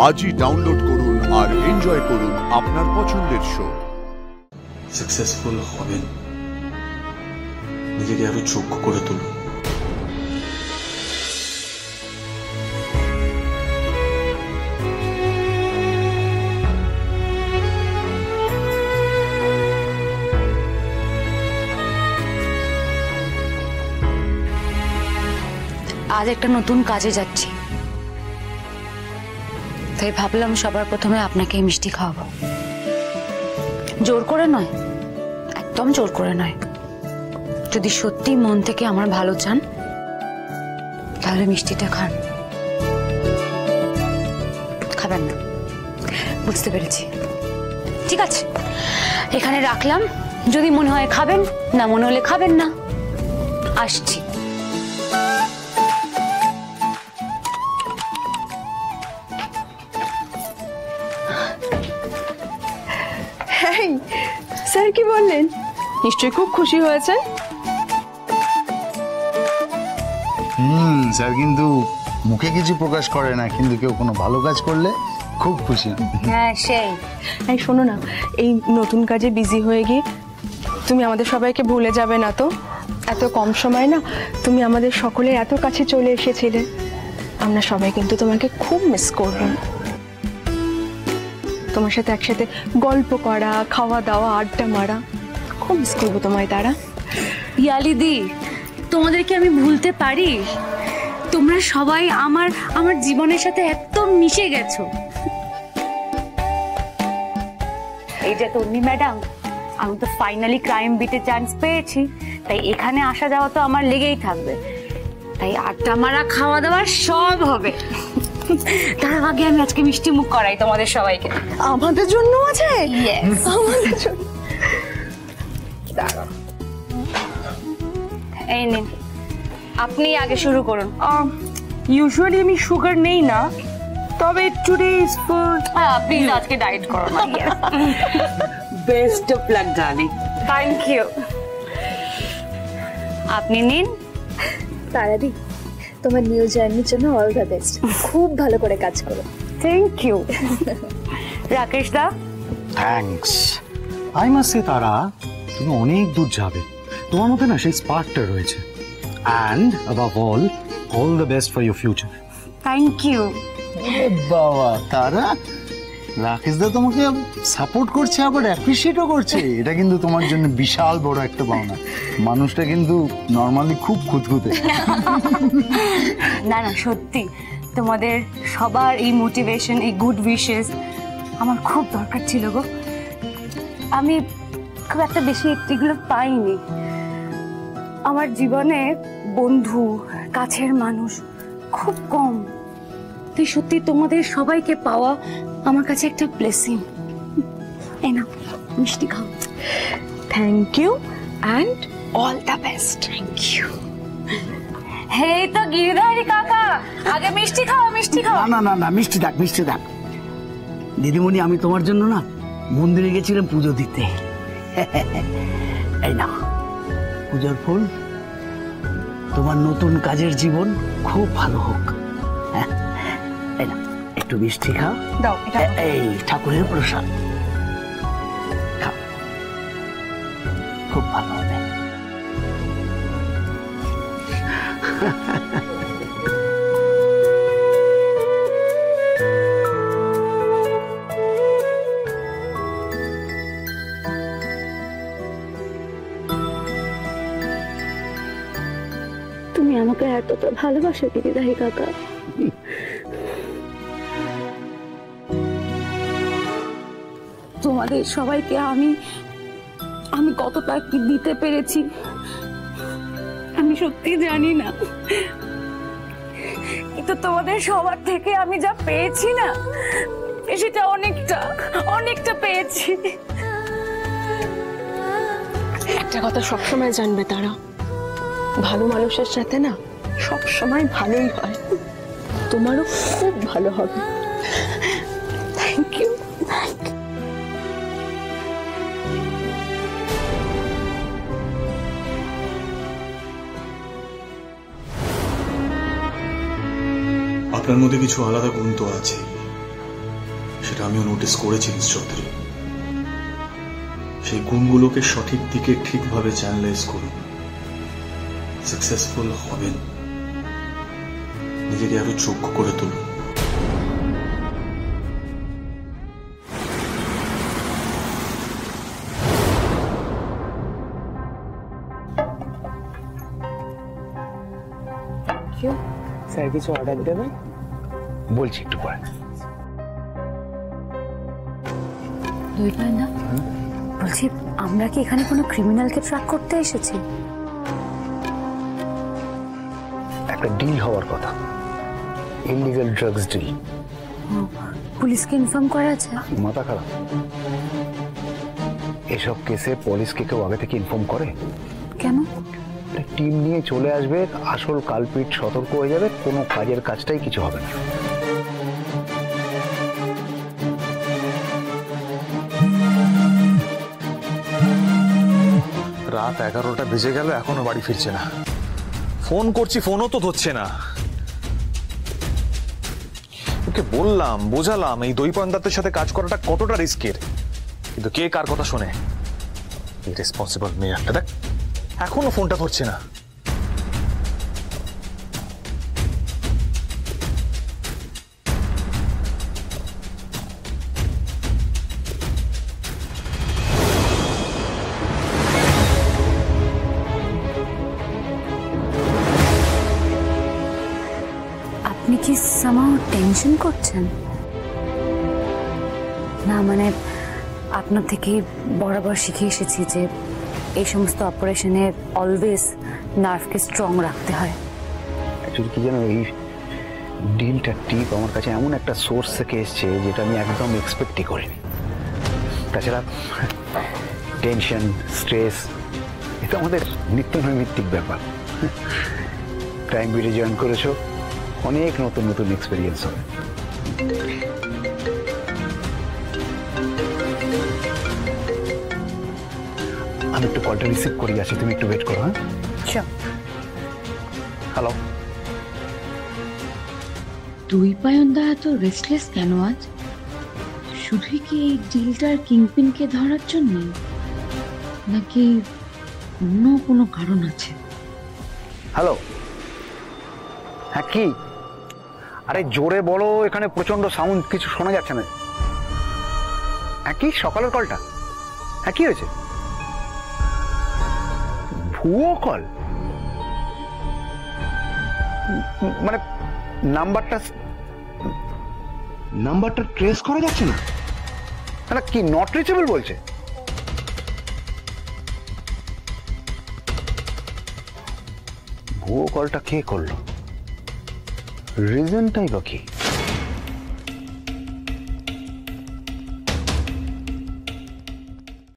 আজই ডাউনলোড করুন আর এনজয় করুন আপনার পছন্দের শো। সাকসেসফুল হবেন, নিজেকে আরো যোগ্য করে তুলুন। আজ একটা নতুন কাজে যাচ্ছি, তাই ভাবলাম সবার প্রথমে আপনাকে মিষ্টি খাওয়াবো। জোর করে নয়, একদম জোর করে নয়। যদি সত্যি মন থেকে আমার ভালো চান তাহলে মিষ্টিটা খান। খাবেন না, বুঝতে পেরেছি। ঠিক আছে, এখানে রাখলাম। যদি মনে হয় খাবেন, না মনে হলে খাবেন না। আসছি। স্যার কি বললেন? নিশ্চয়ই খুব খুশি হয়েছেন। স্যার কিন্তু মুখে কিছু প্রকাশ করে না, কিন্তু কেউ কোনো ভালো কাজ করলে খুব খুশি। হ্যাঁ সেই। এই শোনো না, এই নতুন কাজে বিজি হয়ে গিয়ে তুমি আমাদের সবাইকে ভুলে যাবে না তো? এত কম সময় না তুমি আমাদের সকলের এত কাছে চলে এসেছিলে। আমরা সবাই কিন্তু তোমাকে খুব মিস করব। তোমার সাথে একসাথে গল্প করা, খাওয়া দাওয়া, আড্ডা মারা, খুব মিস করবো তোমায় তারা। ইয়ালিদি, তোমাদেরকে আমি ভুলতে পারি? তোমরা সবাই আমার জীবনের সাথে একদম মিশে গেছো। এই যে তন্নি ম্যাডাম, আমি তো ফাইনালি ক্রাইম বিটে চান্স পেয়েছি, তাই এখানে আসা যাওয়া তো আমার লেগেই থাকবে। তাই আড্ডা মারা, খাওয়া দাওয়া সব হবে। তার আগে আমি আজকে মিষ্টি মুখ করাই তোমাদের সবাইকে। আমাদের জন্য আছে? আমাদের জন্য। এই নিন, আপনি আগে শুরু করুন। ইউজুয়ালি আমি সুগার নেই না, তবে টুডে ইজ ফুল। প্লিজ আজকে ডায়েট করো না। Best of luck darling. Thank you. আপনি নিন। তারাদি, তোমার নিউ জার্নির জন্য অল দ্য বেস্ট। খুব ভালো করে কাজ করো। Thank you. রাকেশ দা। Thanks. I must say Tara, তুমি অনেক দূর যাবে। তোমার মধ্যে না সেই স্পার্কটা রয়েছে। And above all the best for your future. Thank you. বাবা তারা, রাকেশ দা তোমাকে সাপোর্ট করছে, আবার অ্যাপ্রিশিয়েটও করছে। এটা কিন্তু তোমার জন্য বিশাল বড় একটা পাওনা। মানুষটা কিন্তু নর্মালি খুব খুঁতখুঁতে। না না, সত্যি তোমাদের সবার এই মোটিভেশন, এই গুড উইশেস আমার খুব দরকার ছিল গো। আমি খুব একটা বেশি এগুলো পাইনি আমার জীবনে। বন্ধু, কাছের মানুষ খুব কম। তাই সত্যি তোমাদের সবাইকে পাওয়া আমার কাছে একটা ব্লেসিং। এই না, মিষ্টি খাও। Thank you and all the best. Thank you. হে তো গিরিধারী কাকা, আগে মিষ্টি খাও, মিষ্টি খাও। না না না, মিষ্টি থাক, মিষ্টি থাক। দিদিমণি, আমি তোমার জন্য না মন্দিরে গেছিলাম পুজো দিতে। এই না পুজোর ফুল। তোমার নতুন কাজের জীবন খুব ভালো হোক। এই না, একটু মিষ্টি খাও। দাও এটা। এই ঠাকুরের প্রসাদ খাও, খুব ভালো হবে। তুমি আমাকে এতটা ভালোবাসো দিদিদাহি কাকা? তোমাদের সবাইকে আমি কতটা কি দিতে পেরেছি আমি সত্যি জানি না, কিন্তু তোমাদের সবার থেকে আমি যা পেয়েছি না, সেটা অনেকটা পেয়েছি। একটা কথা সবসময় জানবে তারা, ভালো মানুষের সাথে না সবসময় ভালোই হয়। তোমারও খুব ভালো হবে। Thank you. আপনার মধ্যে কিছু আলাদা গুণ তো আছে, সেটা আমিও নোটিস করেছি মিস চৌধুরী। সেই গুণগুলোকে সঠিক দিকে ঠিকভাবে চ্যানেলাইজ করুন, সাকসেসফুল হবেন, নিজেকে আরো যোগ্য করে তুলুন। স্যার কিছু অর্ডার দেবেন? বলছি একটু পরে। দৈবায়নদা, বলছি আমরা কি এখানে কোনো ক্রিমিনালকে ট্র্যাক করতে এসেছি? একটা ডিল হওয়ার কথা, ইলিগাল ড্রাগস ডিল। পুলিশকে ইনফর্ম করা আছে? মাথা খারাপ, এসব কেসে পুলিশকে কেউ আগে থেকে ইনফর্ম করে? কেন? টিম নিয়ে চলে আসবে, আসল কালপিট সতর্ক হয়ে যাবে, কোনো কাজের কাজটাই কিছু হবে না। রাত 11টা বেজে গেল, এখনো বাড়ি ফিরছে না। ফোন করছি, ফোনও তো ধরছে না। ওকে বললাম, বোঝালাম এই দৈপায়নদার সাথে কাজ করাটা কতটা রিস্কের, কিন্তু কে কার কথা শোনে? ইরেসপন্সিবল মেয়ে একটা, দেখ এখনো ফোনটা ধরছে না। আপনি কি সামাও টেনশন করছেন? না মানে আপনার থেকে বরাবর শিখে এসেছি যে এই সমস্ত অপারেশনে অলওয়েজ নার্ভকে স্ট্রং রাখতে হয়। অ্যাকচুয়ালি কি জানো, এই ডিলটা টিপ আমার কাছে এমন একটা সোর্স থেকে এসছে যেটা আমি একদম এক্সপেক্টই করিনি। তাছাড়া টেনশন, স্ট্রেস এটা আমাদের নিত্য নৈমিত্তিক ব্যাপার। ক্রাইম বিউরো জয়েন করেছো, অনেক নতুন নতুন এক্সপিরিয়েন্স হবে। আমি একটু কলটা রিসিভ করি, আছি, তুমি একটু ওয়েট করো। হ্যাঁ, হ্যালো। দৈপায়নদা এত রেস্টলেস কেন আজ? শুধুই কি এই ডিলটার কিংপিনকে ধরার জন্য, নাকি অন্য কোনো কারণ আছে? হ্যালো, হ্যাঁ কি? আরে জোরে বলো, এখানে প্রচন্ড সাউন্ড, কিছু শোনা যাচ্ছে না। হ্যাঁ কি সকালের কলটা? হ্যাঁ কি হয়েছে? ভুয়ো কল? মানে নাম্বারটা ট্রেস করা যাচ্ছে না? না কি নট রিচেবল বলছে? ভুয়ো কলটা কে করলো? রিজনটাই বা কি?